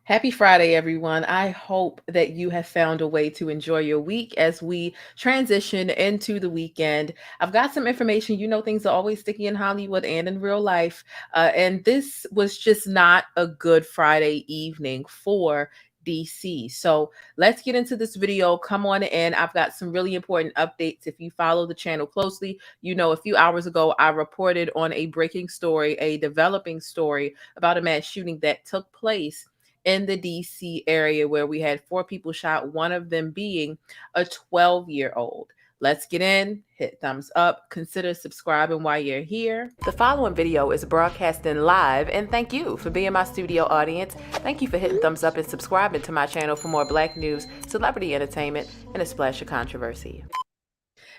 Happy Friday, everyone. I hope that you have found a way to enjoy your week as we transition into the weekend. I've got some information. You know, things are always sticky in Hollywood and in real life. And this was just not a good Friday evening for DC. So let's get into this video. Come on in. I've got some really important updates. If you follow the channel closely, you know, a few hours ago, I reported on a breaking story, a developing story about a mass shooting that took place in the DC area where we had 4 people shot, one of them being a 12-year-old. Let's get in, hit thumbs up, consider subscribing while you're here. The following video is broadcasting live, and thank you for being my studio audience. Thank you for hitting thumbs up and subscribing to my channel for more Black news, celebrity entertainment, and a splash of controversy.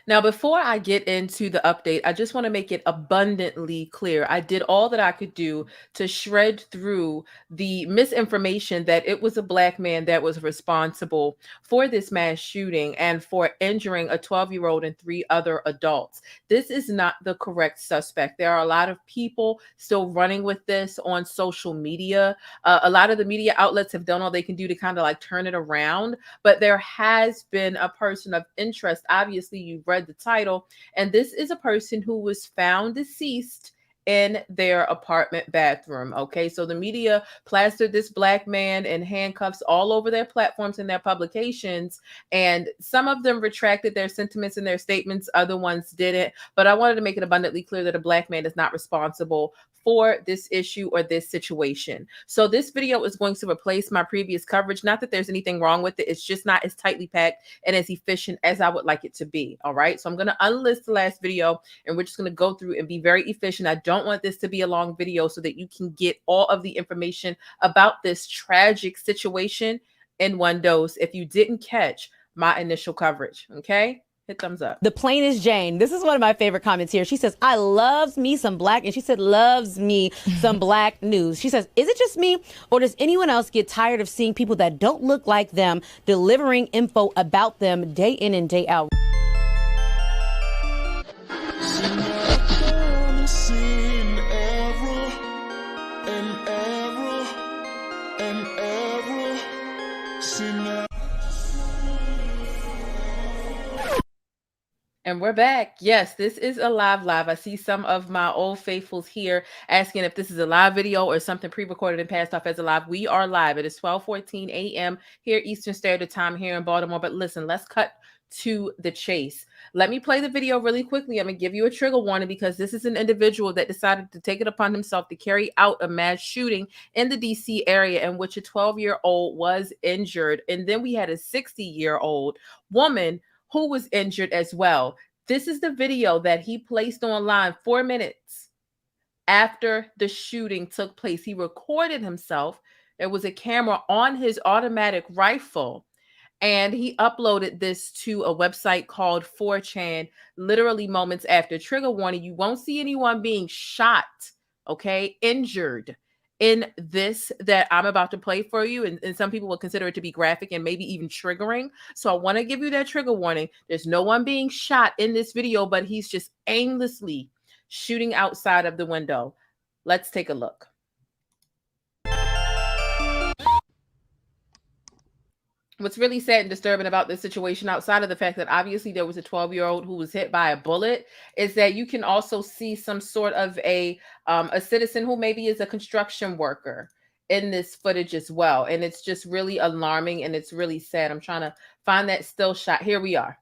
Now, before I get into the update, I just want to make it abundantly clear. I did all that I could do to shred through the misinformation that it was a Black man that was responsible for this mass shooting and for injuring a 12-year-old and 3 other adults. This is not the correct suspect. There are a lot of people still running with this on social media. A lot of the media outlets have done all they can do to kind of like turn it around, but there has been a person of interest. Obviously, you've read the title, and this is a person who was found deceased in their apartment bathroom. Okay, so the media plastered this Black man in handcuffs all over their platforms and their publications, and some of them retracted their sentiments and their statements, other ones didn't. But I wanted to make it abundantly clear that a Black man is not responsible for this issue or this situation. So this video is going to replace my previous coverage. Not that there's anything wrong with it. It's just not as tightly packed and as efficient as I would like it to be. All right. So I'm going to unlist the last video and we're just going to go through and be very efficient. I don't want this to be a long video so that you can get all of the information about this tragic situation in one dose if you didn't catch my initial coverage. Okay. Hit thumbs up. thePLAINESTjane. This is one of my favorite comments here. She says, I loves me some Black, and she said, loves me some Black news. She says, is it just me, or does anyone else get tired of seeing people that don't look like them delivering info about them day in and day out? And we're back. Yes, this is a live. I see some of my old faithfuls here asking if this is a live video or something pre-recorded and passed off as a live. We are live. It is 12:14 a.m. here Eastern Standard Time here in Baltimore. But listen, let's cut to the chase. Let me play the video really quickly. I'm going to give you a trigger warning because this is an individual that decided to take it upon himself to carry out a mass shooting in the DC area in which a 12-year-old was injured. And then we had a 60-year-old woman who was injured as well. This is the video that he placed online 4 minutes after the shooting took place. He recorded himself. There was a camera on his automatic rifle, and he uploaded this to a website called 4chan literally moments after. Trigger warning, you won't see anyone being shot, okay, injured in this that I'm about to play for you. And some people will consider it to be graphic and maybe even triggering. So I want to give you that trigger warning. There's no one being shot in this video, but he's just aimlessly shooting outside of the window. Let's take a look. What's really sad and disturbing about this situation, outside of the fact that obviously there was a 12-year-old who was hit by a bullet, is that you can also see some sort of a citizen who maybe is a construction worker in this footage as well. And it's just really alarming and it's really sad. I'm trying to find that still shot. Here we are.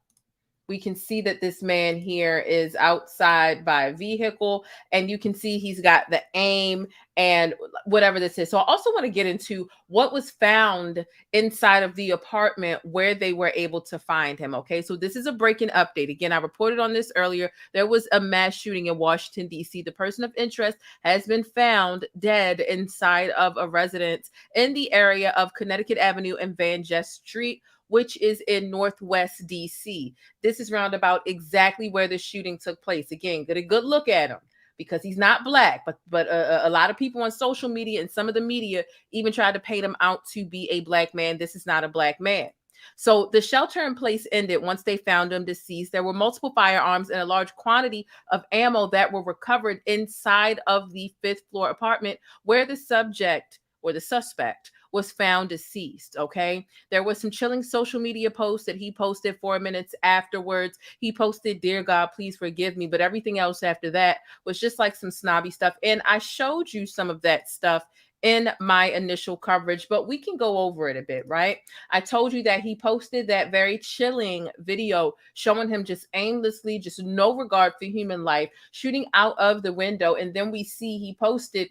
We can see that this man here is outside by a vehicle, and you can see he's got the aim and whatever this is. So I also want to get into what was found inside of the apartment where they were able to find him. Okay, so this is a breaking update. Again, I reported on this earlier. There was a mass shooting in Washington, D.C. The person of interest has been found dead inside of a residence in the area of Connecticut Avenue and Van Jess Street, which is in Northwest DC. This is roundabout exactly where the shooting took place. Again, get a good look at him because he's not Black, but a lot of people on social media and some of the media even tried to paint him out to be a Black man. This is not a Black man. So the shelter in place ended once they found him deceased. There were multiple firearms and a large quantity of ammo that were recovered inside of the 5th floor apartment where the subject or the suspect was found deceased. Okay. There was some chilling social media posts that he posted 4 minutes afterwards. He posted, "Dear God, please forgive me." But everything else after that was just like some snobby stuff. And I showed you some of that stuff in my initial coverage, but we can go over it a bit, right? I told you that he posted that very chilling video showing him just aimlessly, just no regard for human life, shooting out of the window. And then we see he posted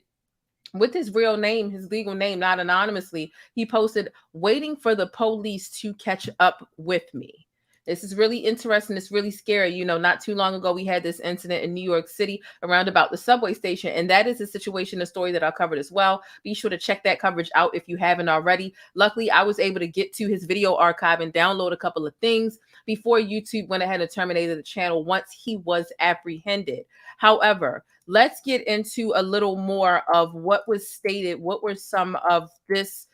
with his real name, his legal name, not anonymously. He posted, "Waiting for the police to catch up with me." This is really interesting. It's really scary. You know, not too long ago, we had this incident in New York City around about the subway station. And that is a situation, a story that I covered as well. Be sure to check that coverage out if you haven't already. Luckily, I was able to get to his video archive and download a couple of things before YouTube went ahead and terminated the channel once he was apprehended. However, let's get into a little more of what was stated. What were some of this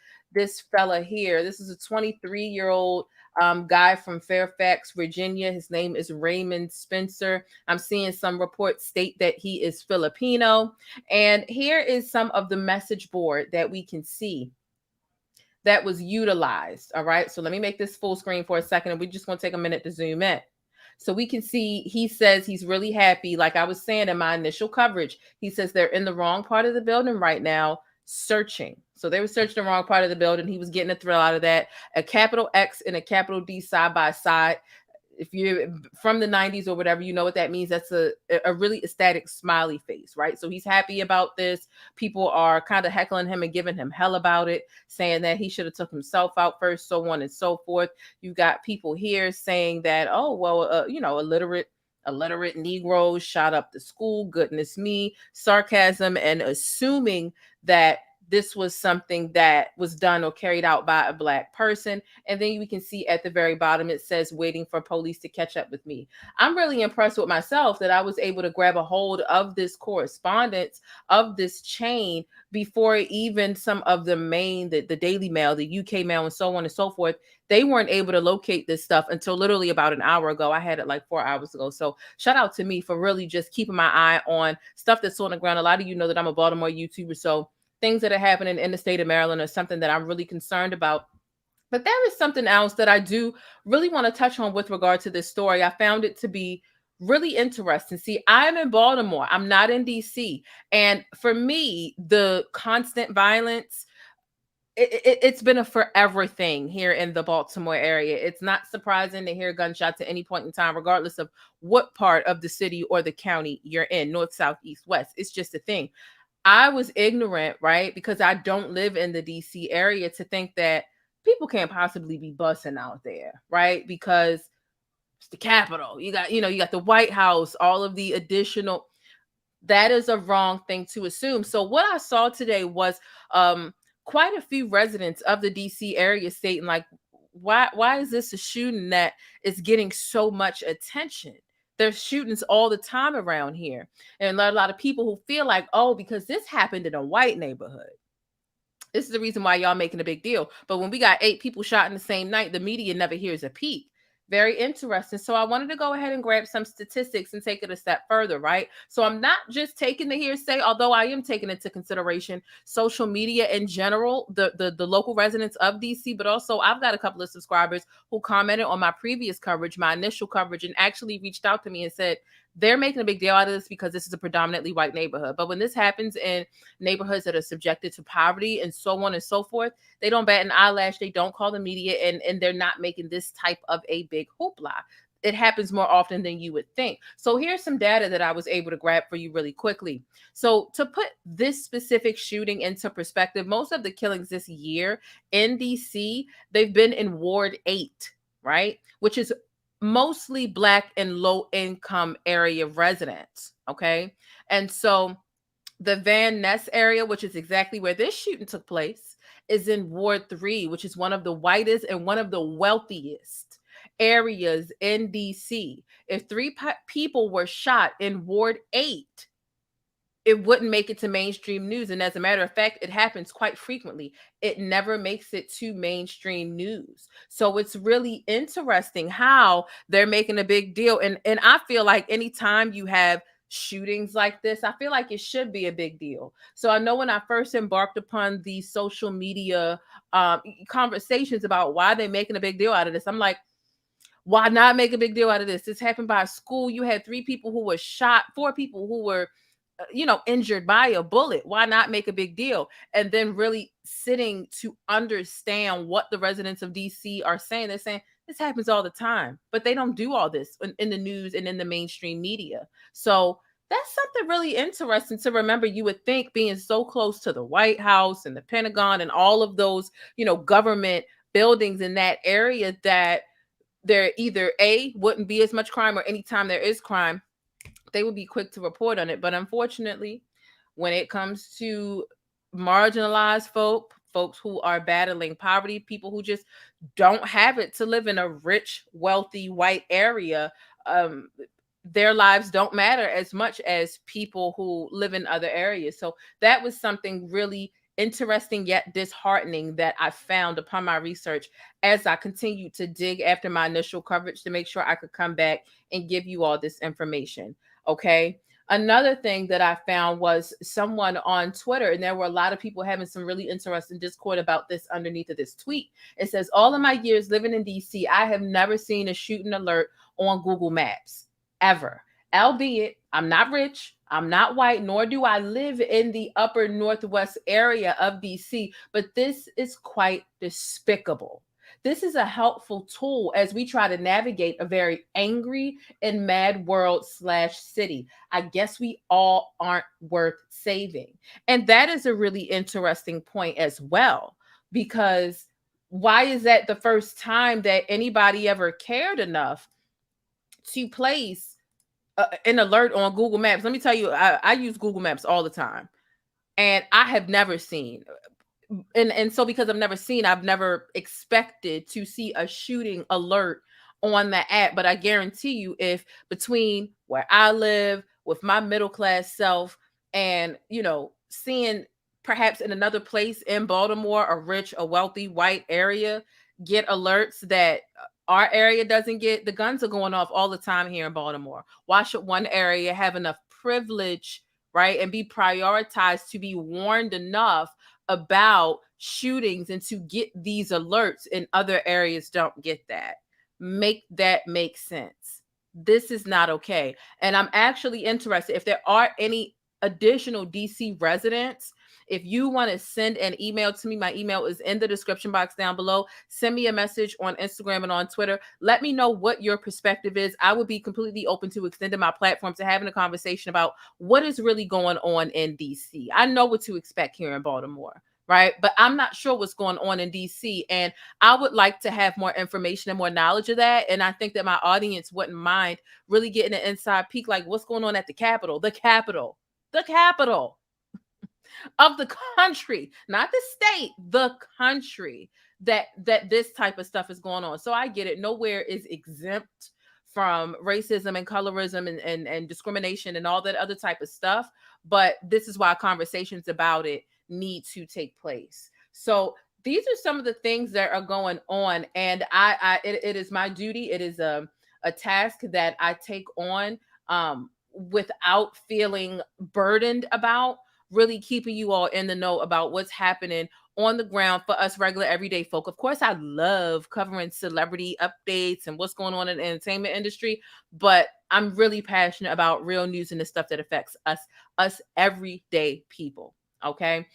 fella here? This is a 23-year-old guy from Fairfax, Virginia. His name is Raymond Spencer. I'm seeing some reports state that he is Filipino. And here is some of the message board that we can see that was utilized. All right. So let me make this full screen for a second, and we're just going to take a minute to zoom in. So we can see he says he's really happy. Like I was saying in my initial coverage, he says they're in the wrong part of the building right now, searching. So they were searching the wrong part of the building. He was getting a thrill out of that. A capital X and a capital D side by side. If you're from the 90s or whatever, you know what that means. That's a really ecstatic smiley face, right? So he's happy about this. People are kind of heckling him and giving him hell about it, saying that he should have took himself out first, so on and so forth. You got people here saying that, oh, well, illiterate Negroes shot up the school. Goodness me. Sarcasm and assuming that this was something that was done or carried out by a Black person. And then we can see at the very bottom, it says, "Waiting for police to catch up with me." I'm really impressed with myself that I was able to grab a hold of this correspondence, of this chain, before even some of the the Daily Mail, the UK Mail, and so on and so forth. They weren't able to locate this stuff until literally about an hour ago. I had it like 4 hours ago. So shout out to me for really just keeping my eye on stuff that's on the ground. A lot of you know that I'm a Baltimore YouTuber, so things that are happening in the state of Maryland are something that I'm really concerned about. But there is something else that I do really want to touch on with regard to this story. I found it to be really interesting. See, I'm in Baltimore. I'm not in DC. And for me, the constant violence, it's been a forever thing here in the Baltimore area. It's not surprising to hear gunshots at any point in time, regardless of what part of the city or the county you're in, north, south, east, west. It's just a thing. I was ignorant, right? Because I don't live in the DC area, to think that people can't possibly be bussing out there, right? Because it's the Capitol. You got the White House, all of the additional. That is a wrong thing to assume. So what I saw today was quite a few residents of the DC area stating, like, why is this a shooting that is getting so much attention? There's shootings all the time around here. And a lot of people who feel like, oh, because this happened in a white neighborhood, this is the reason why y'all making a big deal. But when we got 8 people shot in the same night, the media never hears a peep. Very interesting. So I wanted to go ahead and grab some statistics and take it a step further, right? So I'm not just taking the hearsay, although I am taking into consideration social media in general, the local residents of DC, but also I've got a couple of subscribers who commented on my previous coverage, my initial coverage, and actually reached out to me and said they're making a big deal out of this because this is a predominantly white neighborhood. But when this happens in neighborhoods that are subjected to poverty and so on and so forth, they don't bat an eyelash. They don't call the media, and they're not making this type of a big hoopla. It happens more often than you would think. So here's some data that I was able to grab for you really quickly. So to put this specific shooting into perspective, most of the killings this year in DC, they've been in Ward 8, right? Which is mostly Black and low income area residents. Okay. And so the Van Ness area, which is exactly where this shooting took place, is in Ward 3, which is one of the whitest and one of the wealthiest areas in DC. If 3 people were shot in Ward 8, it wouldn't make it to mainstream news. And as a matter of fact, it happens quite frequently. It never makes it to mainstream news. So it's really interesting how they're making a big deal. And I feel like anytime you have shootings like this, I feel like it should be a big deal. So I know when I first embarked upon the social media conversations about why they're making a big deal out of this, I'm like, why not make a big deal out of this? This happened by a school. You had 3 people who were shot, 4 people who were injured by a bullet. Why not make a big deal? And then really sitting to understand what the residents of DC are saying. They're saying this happens all the time, but they don't do all this in the news and in the mainstream media. So that's something really interesting to remember. You would think, being so close to the White House and the Pentagon and all of those, government buildings in that area, that there either wouldn't be as much crime, or anytime there is crime, they would be quick to report on it. But unfortunately, when it comes to marginalized folks who are battling poverty, people who just don't have it to live in a rich, wealthy, white area, their lives don't matter as much as people who live in other areas. So that was something really interesting yet disheartening that I found upon my research as I continued to dig after my initial coverage to make sure I could come back and give you all this information. Okay. Another thing that I found was someone on Twitter, and there were a lot of people having some really interesting discord about this underneath of this tweet. It says, all of my years living in DC, I have never seen a shooting alert on Google Maps, ever. Albeit, I'm not rich, I'm not white, nor do I live in the upper northwest area of DC, but this is quite despicable. This is a helpful tool as we try to navigate a very angry and mad world / city. I guess we all aren't worth saving. And that is a really interesting point as well, because why is that the first time that anybody ever cared enough to place an alert on Google Maps? Let me tell you, I use Google Maps all the time, and I have never seen, and so because I've never seen, I've never expected to see a shooting alert on the app. But I guarantee you, if between where I live with my middle class self and, seeing perhaps in another place in Baltimore, a wealthy white area get alerts that our area doesn't get, the guns are going off all the time here in Baltimore. Why should one area have enough privilege, right, and be prioritized to be warned enough about shootings and to get these alerts, and other areas don't get that? Make that make sense. This is not okay. And I'm actually interested if there are any additional DC residents. If you want to send an email to me, my email is in the description box down below. Send me a message on Instagram and on Twitter. Let me know what your perspective is. I would be completely open to extending my platform to having a conversation about what is really going on in DC. I know what to expect here in Baltimore, right? But I'm not sure what's going on in DC. And I would like to have more information and more knowledge of that. And I think that my audience wouldn't mind really getting an inside peek, like what's going on at the capital of the country, not the state, the country, that this type of stuff is going on. So I get it. Nowhere is exempt from racism and colorism and discrimination and all that other type of stuff. But this is why conversations about it need to take place. So these are some of the things that are going on. And it is my duty. It is a task that I take on without feeling burdened about, really keeping you all in the know about what's happening on the ground for us regular everyday folk. Of course, I love covering celebrity updates and what's going on in the entertainment industry, but I'm really passionate about real news and the stuff that affects us everyday people. Okay.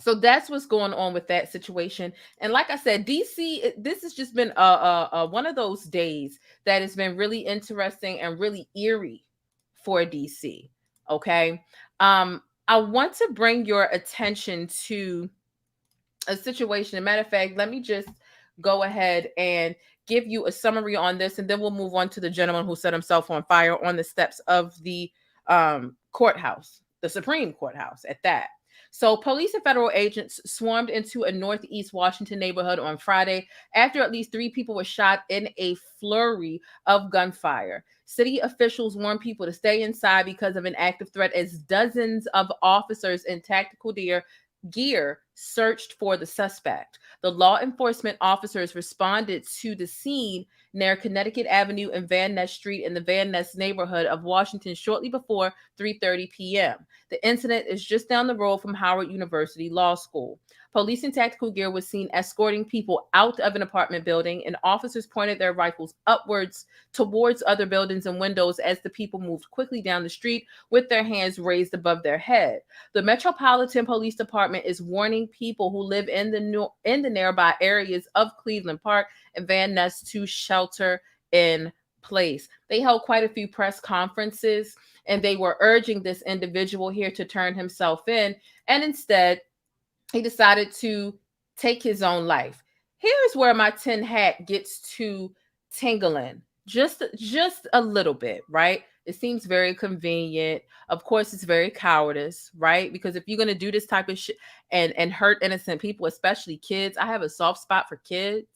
So that's what's going on with that situation. And like I said, DC, this has just been one of those days that has been really interesting and really eerie for DC. Okay. I want to bring your attention to a situation. As a matter of fact, let me just go ahead and give you a summary on this, and then we'll move on to the gentleman who set himself on fire on the steps of the courthouse, the Supreme Courthouse at that. So police and federal agents swarmed into a Northeast Washington neighborhood on Friday after at least 3 people were shot in a flurry of gunfire. City officials warned people to stay inside because of an active threat, as dozens of officers in tactical gear searched for the suspect. The law enforcement officers responded to the scene near Connecticut Avenue and Van Ness Street in the Van Ness neighborhood of Washington shortly before 3:30 p.m. The incident is just down the road from Howard University Law School. Police in tactical gear was seen escorting people out of an apartment building, and officers pointed their rifles upwards towards other buildings and windows as the people moved quickly down the street with their hands raised above their head. The Metropolitan Police Department is warning people who live in the nearby areas of Cleveland Park and Van Ness to shelter in place. They held quite a few press conferences, and they were urging this individual here to turn himself in, and instead he decided to take his own life. Here's where my tin hat gets to tingling just a little bit, right? It seems very convenient. Of course, it's very cowardice, right? Because if you're going to do this type of shit and hurt innocent people, especially kids, I have a soft spot for kids.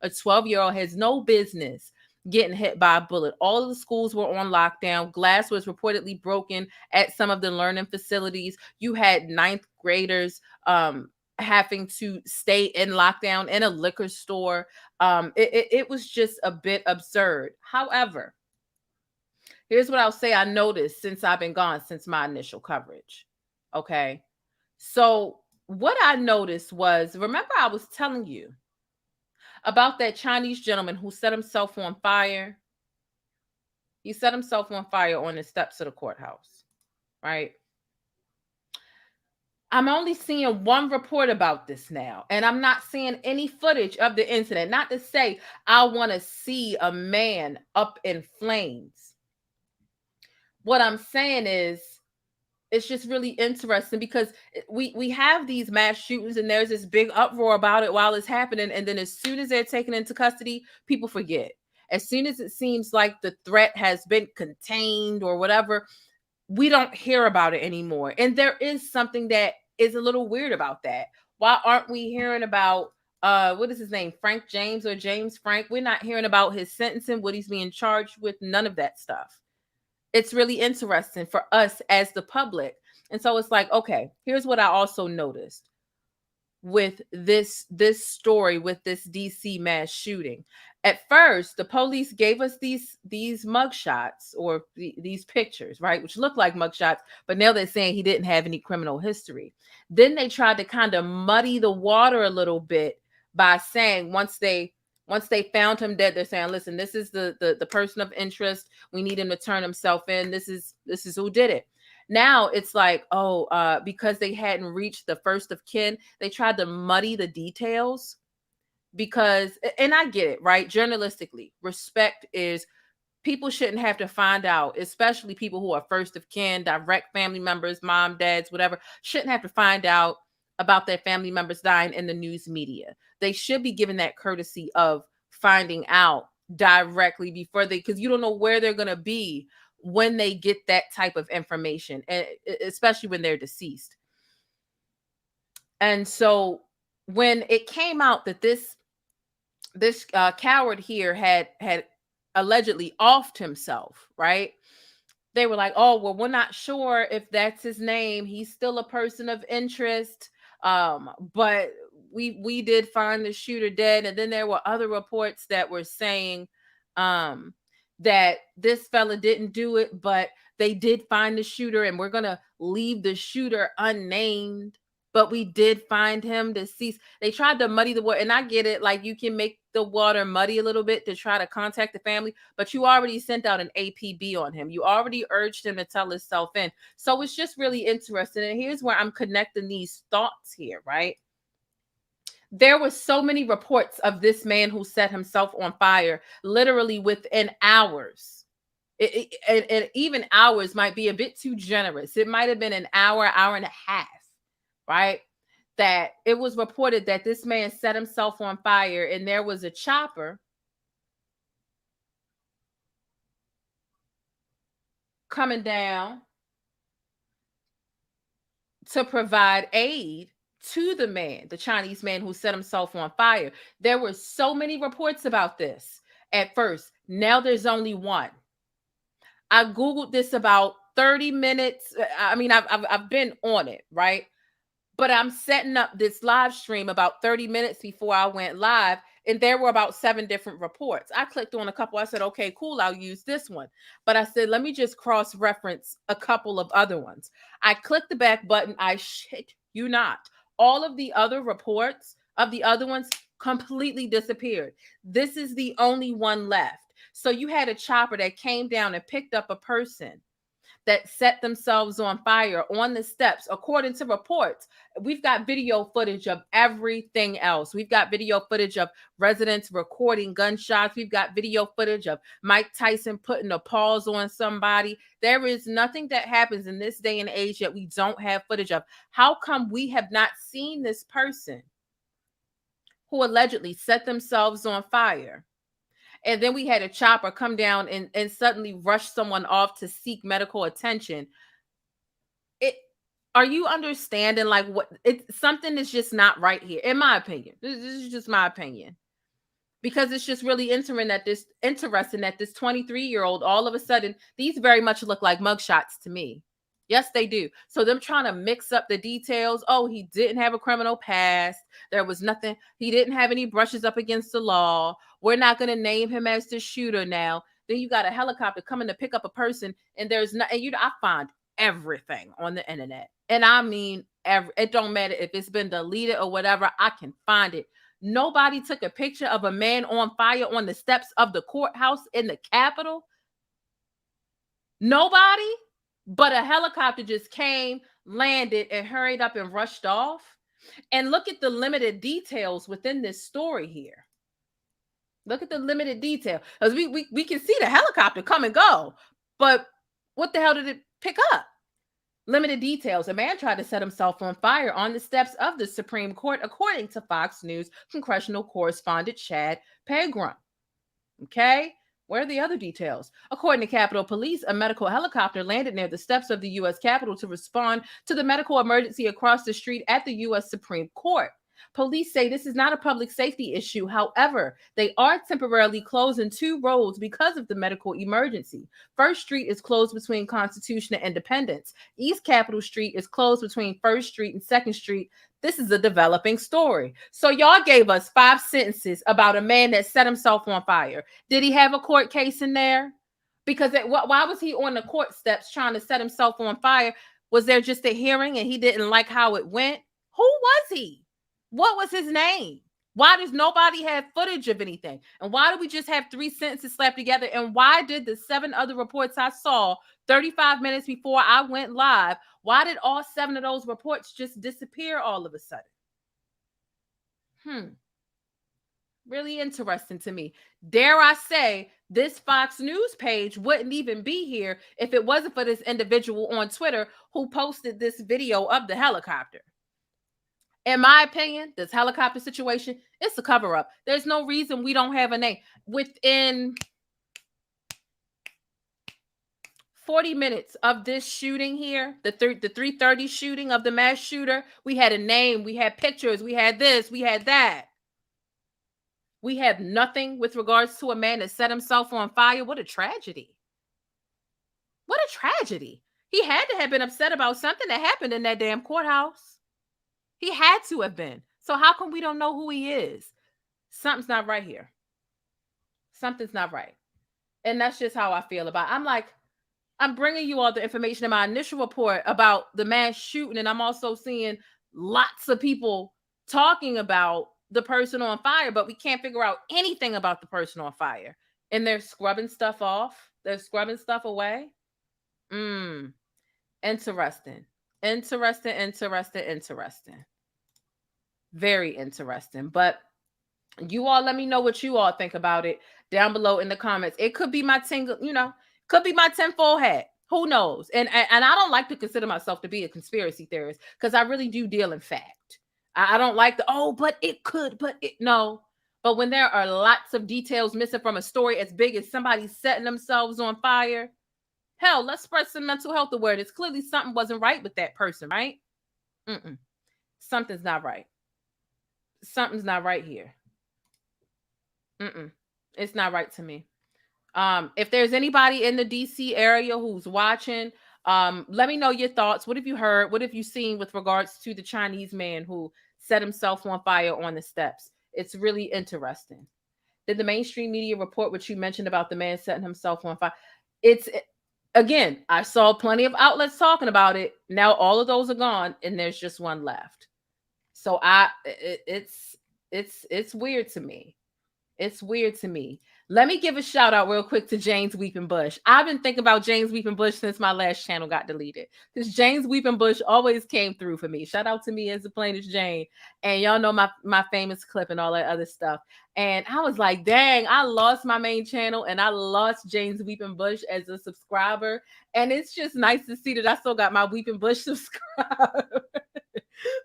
A 12-year-old has no business getting hit by a bullet. All of the schools were on lockdown. Glass was reportedly broken at some of the learning facilities. You had ninth graders having to stay in lockdown in a liquor store. It was just a bit absurd. However, here's what I'll say I noticed since I've been gone, since my initial coverage. Okay. So what I noticed was, remember I was telling you about that Chinese gentleman who set himself on fire? He set himself on fire on the steps of the courthouse, right? I'm only seeing one report about this now, and I'm not seeing any footage of the incident. Not to say I want to see a man up in flames. What I'm saying is, it's just really interesting because we have these mass shootings and there's this big uproar about it while it's happening, and then as soon as they're taken into custody, people forget. As soon as it seems like the threat has been contained or whatever, we don't hear about it anymore. And there is something that is a little weird about that. Why aren't we hearing about what is his name? Frank James or James Frank? We're not hearing about his sentencing, what he's being charged with, none of that stuff. It's really interesting for us as the public. And so it's like, okay, here's what I also noticed with this story, with this DC mass shooting. At first, the police gave us these mugshots or these pictures, right, which look like mugshots, but now they're saying he didn't have any criminal history. Then they tried to kind of muddy the water a little bit by saying once they found him dead, they're saying, listen, this is the person of interest. We need him to turn himself in. This is who did it. Now it's like, because they hadn't reached the first of kin, they tried to muddy the details because, and I get it, right? Journalistically, respect is people shouldn't have to find out, especially people who are first of kin, direct family members, mom, dads, whatever, shouldn't have to find out about their family members dying in the news media. They should be given that courtesy of finding out directly before because you don't know where they're going to be when they get that type of information, and especially when they're deceased. And so when it came out that this coward here had allegedly offed himself, right? They were like, oh, well, we're not sure if that's his name. He's still a person of interest. But we did find the shooter dead. And then there were other reports that were saying that this fella didn't do it, but they did find the shooter, and we're gonna leave the shooter unnamed. But we did find him deceased. They tried to muddy the water, and I get it. Like, you can make the water muddy a little bit to try to contact the family, but you already sent out an APB on him. You already urged him to tell himself in. So it's just really interesting. And here's where I'm connecting these thoughts here, right? There were so many reports of this man who set himself on fire literally within hours. And even hours might be a bit too generous. It might have been an hour and a half, right? That it was reported that this man set himself on fire, and there was a chopper coming down to provide aid to the man, the Chinese man who set himself on fire. There were so many reports about this at first. Now there's only one. I Googled this about 30 minutes. I mean, I've been on it, right? But I'm setting up this live stream about 30 minutes before I went live, and there were about 7 different reports. I clicked on a couple. I said, okay, cool, I'll use this one. But I said, let me just cross-reference a couple of other ones. I clicked the back button. I shit you not. All of the other reports of the other ones completely disappeared. This is the only one left. So you had a chopper that came down and picked up a person that set themselves on fire on the steps, according to reports. We've got video footage of everything else. We've got video footage of residents recording gunshots. We've got video footage of Mike Tyson putting a pause on somebody. There is nothing that happens in this day and age that we don't have footage of. How come we have not seen this person who allegedly set themselves on fire? And then we had a chopper come down and suddenly rush someone off to seek medical attention. Are you understanding like what something is just not right here, in my opinion. This is just my opinion. Because it's just really interesting that this 23-year-old, all of a sudden, these very much look like mugshots to me. Yes, they do. So them trying to mix up the details. Oh, he didn't have a criminal past. There was nothing. He didn't have any brushes up against the law. We're not going to name him as the shooter now. Then you got a helicopter coming to pick up a person, and there's not. And I find everything on the internet, and I mean, it don't matter if it's been deleted or whatever. I can find it. Nobody took a picture of a man on fire on the steps of the courthouse in the Capitol. Nobody. But a helicopter just came, landed, and hurried up and rushed off. And look at the limited details within this story here. Look at the limited detail. Because we can see the helicopter come and go. But what the hell did it pick up? Limited details. A man tried to set himself on fire on the steps of the Supreme Court, according to Fox News congressional correspondent Chad Pegram. Okay? Where are the other details? According to Capitol Police, a medical helicopter landed near the steps of the U.S. Capitol to respond to the medical emergency across the street at the U.S. Supreme Court. Police say this is not a public safety issue. However, they are temporarily closing 2 roads because of the medical emergency. First Street is closed between Constitution and Independence. East Capitol Street is closed between First Street and Second Street. This is a developing story. So y'all gave us 5 sentences about a man that set himself on fire. Did he have a court case in there? Because why was he on the court steps trying to set himself on fire? Was there just a hearing and he didn't like how it went? Who was he? What was his name? Why does nobody have footage of anything? And why do we just have 3 sentences slapped together? And why did the 7 other reports I saw 35 minutes before I went live, why did all 7 of those reports just disappear all of a sudden? Really interesting to me. Dare I say, this Fox News page wouldn't even be here if it wasn't for this individual on Twitter who posted this video of the helicopter. In my opinion, this helicopter situation, it's a cover-up. There's no reason we don't have a name. Within 40 minutes of this shooting here, the 3:30 shooting of the mass shooter, we had a name, we had pictures, we had this, we had that. We have nothing with regards to a man that set himself on fire. What a tragedy. What a tragedy. He had to have been upset about something that happened in that damn courthouse. He had to have been. So how come we don't know who he is? Something's not right here. Something's not right. And that's just how I feel about it. I'm bringing you all the information in my initial report about the mass shooting, and I'm also seeing lots of people talking about the person on fire, but we can't figure out anything about the person on fire. And they're scrubbing stuff off. They're scrubbing stuff away. Interesting. Interesting. Very interesting. But you all let me know what you all think about it down below in the comments. It could be my could be my tinfoil hat. Who knows? And I don't like to consider myself to be a conspiracy theorist because I really do deal in fact. I don't like but it could, no. But when there are lots of details missing from a story as big as somebody setting themselves on fire, hell, let's spread some mental health awareness. Clearly something wasn't right with that person, right? Something's not right. Something's not right here. It's not right to me. If there's anybody in the DC area who's watching, Let me know your thoughts. What have you heard? What have you seen with regards to the Chinese man who set himself on fire on the steps? It's really interesting. Did the mainstream media report what you mentioned about the man setting himself on fire? It's again, I saw plenty of outlets talking about it. Now all of those are gone, and there's just one left. So it's weird to me. It's weird to me. Let me give a shout out real quick to James Weeping Bush. I've been thinking about James Weeping Bush since my last channel got deleted. Because James Weeping Bush always came through for me. Shout out to me as thePLAINESTjane. And y'all know my famous clip and all that other stuff. And I was like, dang, I lost my main channel and I lost James Weeping Bush as a subscriber. And it's just nice to see that I still got my Weeping Bush subscriber.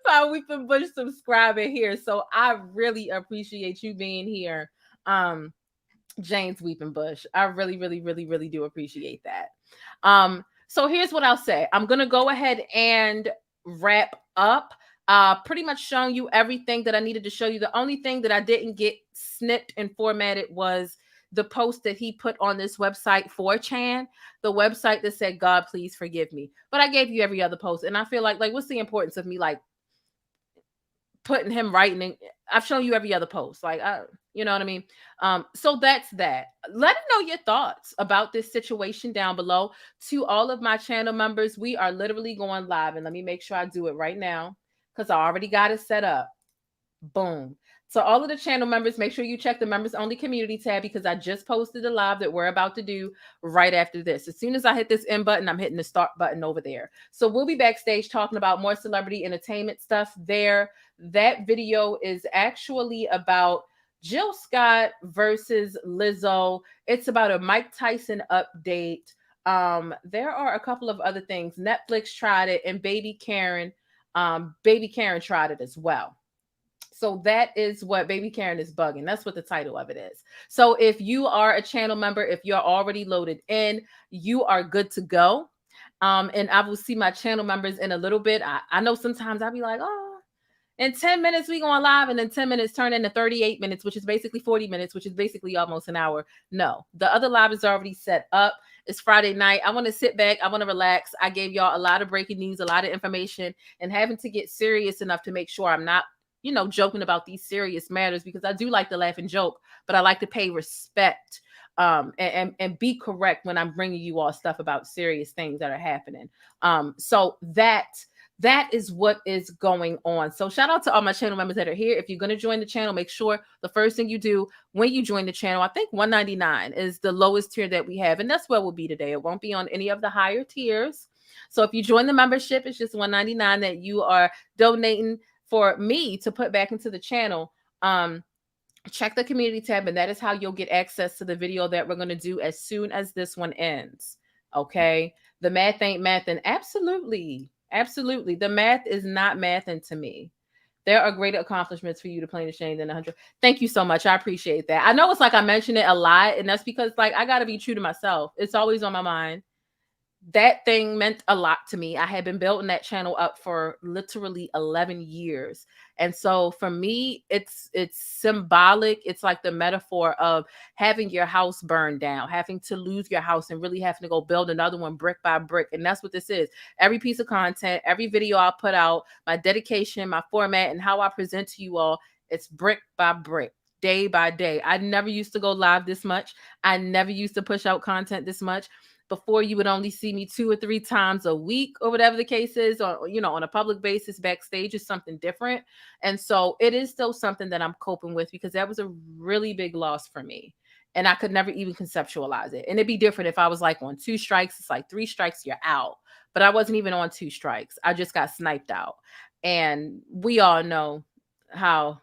My Weeping Bush subscriber here. So I really appreciate you being here. James Weeping Bush. I really, really, really, really do appreciate that. So here's what I'll say. I'm gonna go ahead and wrap up. Pretty much showing you everything that I needed to show you. The only thing that I didn't get snipped and formatted was the post that he put on this website 4chan, the website that said, God, please forgive me. But I gave you every other post. And I feel like what's the importance of me putting him writing? I've shown you every other post. You know what I mean? So that's that. Let me know your thoughts about this situation down below. To all of my channel members, we are literally going live. And let me make sure I do it right now because I already got it set up. Boom. So all of the channel members, make sure you check the members only community tab because I just posted the live that we're about to do right after this. As soon as I hit this end button, I'm hitting the start button over there. So we'll be backstage talking about more celebrity entertainment stuff there. That video is actually about Jill Scott versus Lizzo. It's about a Mike Tyson update. There are a couple of other things. Netflix tried it and Baby Karen tried it as well. So that is what Baby Karen is bugging. That's what the title of it is. So if you are a channel member, if you're already loaded in, you are good to go. And I will see my channel members in a little bit. I know sometimes I'll be like, oh, in 10 minutes, we going live, and then 10 minutes turn into 38 minutes, which is basically 40 minutes, which is basically almost an hour. No, the other live is already set up. It's Friday night. I want to sit back. I want to relax. I gave y'all a lot of breaking news, a lot of information, and having to get serious enough to make sure I'm not joking about these serious matters, because I do like to laugh and joke, but I like to pay respect and be correct when I'm bringing you all stuff about serious things that are happening. So that is what is going on. So shout out to all my channel members that are here. If you're going to join the channel, make sure the first thing you do when you join the channel, I think $199 is the lowest tier that we have. And that's where we'll be today. It won't be on any of the higher tiers. So if you join the membership, it's just $199 that you are donating for me to put back into the channel. Check the community tab, and that is how you'll get access to the video that we're going to do as soon as this one ends. Okay. The math ain't mathing. Absolutely. Absolutely. The math is not mathing to me. There are greater accomplishments for you thePLAINESTjane than 100. Thank you so much. I appreciate that. I know it's like I mention it a lot, and that's because I got to be true to myself. It's always on my mind. That thing meant a lot to me. I had been building that channel up for literally 11 years. And so for me, it's symbolic. It's like the metaphor of having your house burned down, having to lose your house and really having to go build another one brick by brick. And that's what this is. Every piece of content, every video I put out, my dedication, my format, and how I present to you all, it's brick by brick, day by day. I never used to go live this much. I never used to push out content this much. Before, you would only see me 2 or 3 times a week or whatever the case is, or, on a public basis. Backstage is something different. And so it is still something that I'm coping with, because that was a really big loss for me. And I could never even conceptualize it. And it'd be different if I was on 2 strikes. It's like 3 strikes, you're out. But I wasn't even on 2 strikes. I just got sniped out. And we all know how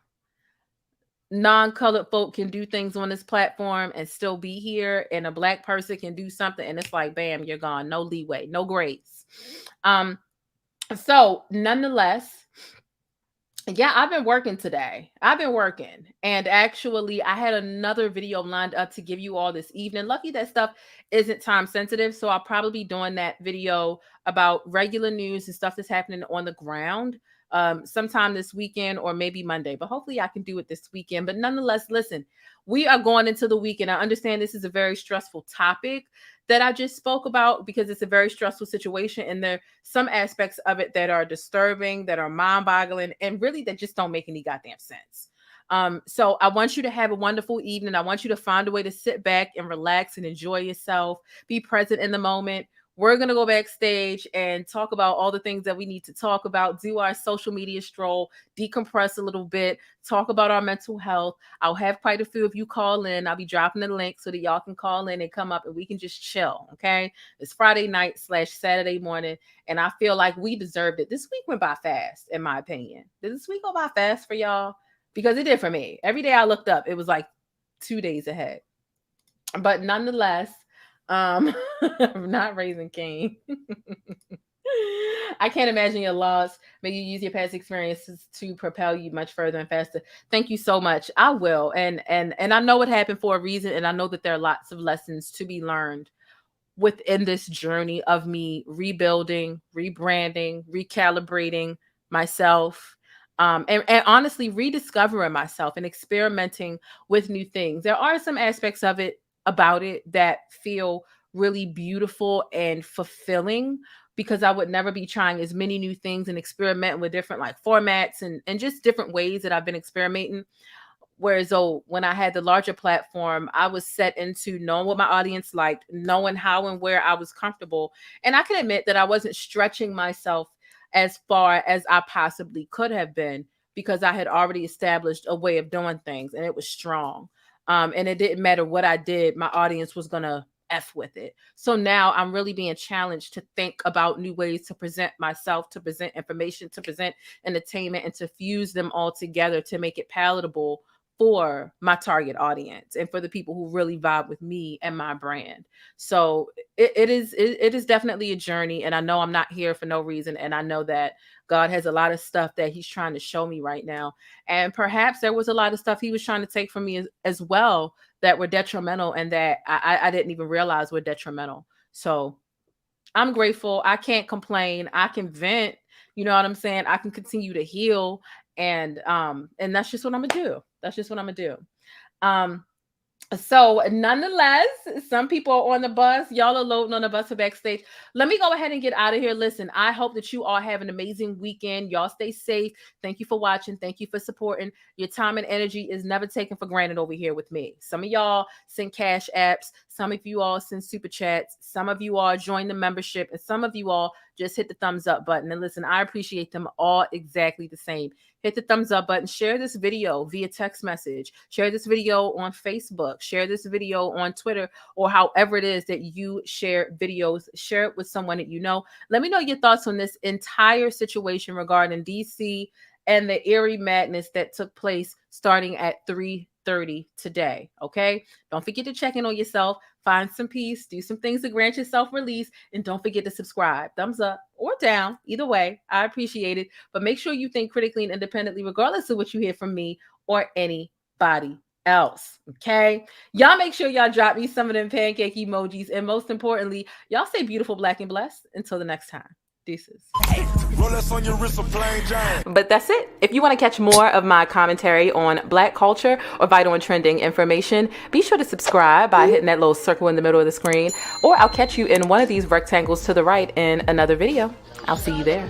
non-colored folk can do things on this platform and still be here, and a Black person can do something and it's like, bam, you're gone. No leeway, no grace. So nonetheless, yeah, I've been working today. I've been working, and actually I had another video lined up to give you all this evening. Lucky that stuff isn't time sensitive, so I'll probably be doing that video about regular news and stuff that's happening on the ground. sometime this weekend or maybe Monday, but hopefully I can do it this weekend. But nonetheless, listen, we are going into the weekend. I understand this is a very stressful topic that I just spoke about because it's a very stressful situation. And there are some aspects of it that are disturbing, that are mind boggling, and really that just don't make any goddamn sense. So I want you to have a wonderful evening. I want you to find a way to sit back and relax and enjoy yourself, be present in the moment. We're going to go backstage and talk about all the things that we need to talk about, do our social media stroll, decompress a little bit, talk about our mental health. I'll have quite a few of you call in. I'll be dropping the link so that y'all can call in and come up and we can just chill, okay? It's Friday night / Saturday morning, and I feel like we deserved it. This week went by fast, in my opinion. Did this week go by fast for y'all? Because it did for me. Every day I looked up, it was like 2 days ahead. But nonetheless, I'm not raising Cain. I can't imagine your loss. May you use your past experiences to propel you much further and faster. Thank you so much. I will. And I know it happened for a reason. And I know that there are lots of lessons to be learned within this journey of me rebuilding, rebranding, recalibrating myself. And honestly, rediscovering myself and experimenting with new things. There are some aspects of it about it that feel really beautiful and fulfilling because I would never be trying as many new things and experimenting with different like formats and just different ways that I've been experimenting. Whereas when I had the larger platform, I was set into knowing what my audience liked, knowing how and where I was comfortable. And I can admit that I wasn't stretching myself as far as I possibly could have been because I had already established a way of doing things and it was strong. And it didn't matter what I did, my audience was going to F with it. So now I'm really being challenged to think about new ways to present myself, to present information, to present entertainment, and to fuse them all together to make it palatable for my target audience and for the people who really vibe with me and my brand. So it is definitely a journey. And I know I'm not here for no reason. And I know that God has a lot of stuff that he's trying to show me right now. And perhaps there was a lot of stuff he was trying to take from me as well that were detrimental and that I didn't even realize were detrimental. So I'm grateful. I can't complain. I can vent. You know what I'm saying? I can continue to heal. And that's just what I'm gonna do. That's just what I'm gonna do. So nonetheless, some people are on the bus. Y'all are loading on the bus for backstage. Let me go ahead and get out of here. Listen, I hope that you all have an amazing weekend. Y'all stay safe. Thank you for watching. Thank you for supporting. Your time and energy is never taken for granted over here with me. Some of y'all send cash apps. Some of you all send super chats. Some of you all join the membership. And some of you all just hit the thumbs up button. And listen, I appreciate them all exactly the same. Hit the thumbs up button. Share this video via text message. Share this video on Facebook. Share this video on Twitter or however it is that you share videos. Share it with someone that you know. Let me know your thoughts on this entire situation regarding DC and the eerie madness that took place starting at 3:30 today. Okay? Don't forget to check in on yourself. Find some peace. Do some things to grant yourself release. And don't forget to subscribe. Thumbs up or down. Either way, I appreciate it. But make sure you think critically and independently, regardless of what you hear from me or anybody else. Okay? Y'all make sure y'all drop me some of them pancake emojis. And most importantly, y'all stay beautiful, black, and blessed. Until the next time. Deuces. But that's it. If you want to catch more of my commentary on Black culture or vital and trending information, be sure to subscribe by hitting that little circle in the middle of the screen, or I'll catch you in one of these rectangles to the right in another video. I'll see you there.